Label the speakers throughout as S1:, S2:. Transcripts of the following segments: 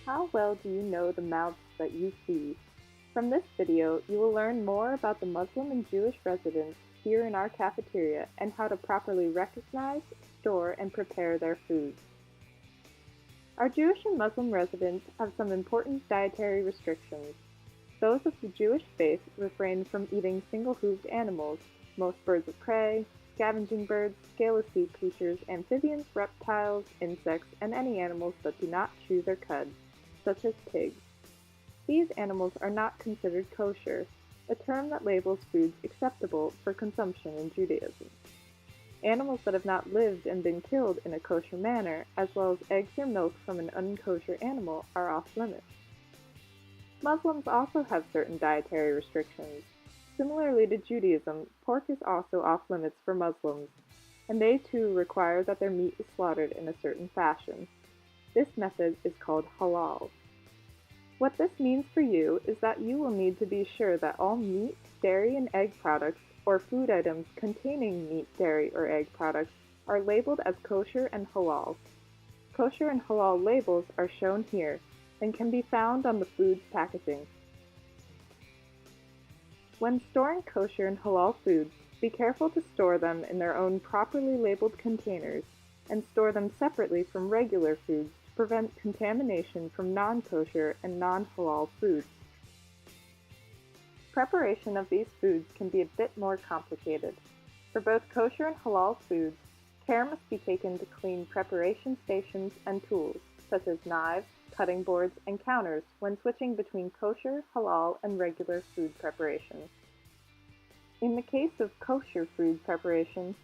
S1: How well do you know the mouths that you feed? From this video, you will learn more about the Muslim and Jewish residents here in our cafeteria and how to properly recognize, store, and prepare their foods. Our Jewish and Muslim residents have some important dietary restrictions. Those of the Jewish faith refrain from eating single-hooved animals, most birds of prey, scavenging birds, scaleless sea creatures, amphibians, reptiles, insects, and any animals that do not chew their cud, such as pigs. These animals are not considered kosher, a term that labels foods acceptable for consumption in Judaism. Animals that have not lived and been killed in a kosher manner, as well as eggs or milk from an unkosher animal, are off limits. Muslims also have certain dietary restrictions. Similarly to Judaism, pork is also off limits for Muslims, and they too require that their meat is slaughtered in a certain fashion. This method is called halal. What this means for you is that you will need to be sure that all meat, dairy, and egg products, or food items containing meat, dairy, or egg products, are labeled as kosher and halal. Kosher and halal labels are shown here and can be found on the food's packaging. When storing kosher and halal foods, be careful to store them in their own properly labeled containers and store them separately from regular foods to prevent contamination from non-kosher and non-halal foods. Preparation of these foods can be a bit more complicated. For both kosher and halal foods, care must be taken to clean preparation stations and tools, such as knives, cutting boards, and counters when switching between kosher, halal, and regular food preparation. In the case of kosher food preparation,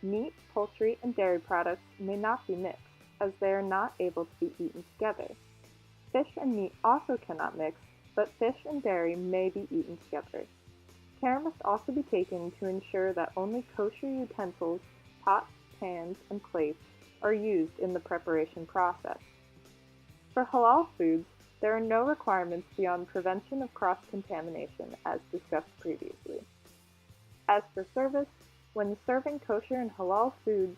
S1: meat, poultry, and dairy products may not be mixed, as they are not able to be eaten together. Fish and meat also cannot mix, but fish and dairy may be eaten together. Care must also be taken to ensure that only kosher utensils, pots, pans, and plates are used in the preparation process. For halal foods, there are no requirements beyond prevention of cross-contamination, as discussed previously. As for service, when serving kosher and halal foods,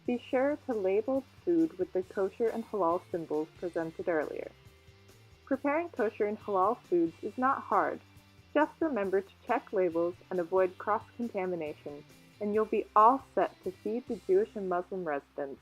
S1: be sure to label food with the kosher and halal symbols presented earlier. Preparing kosher and halal foods is not hard. Just remember to check labels and avoid cross-contamination, and you'll be all set to feed the Jewish and Muslim residents.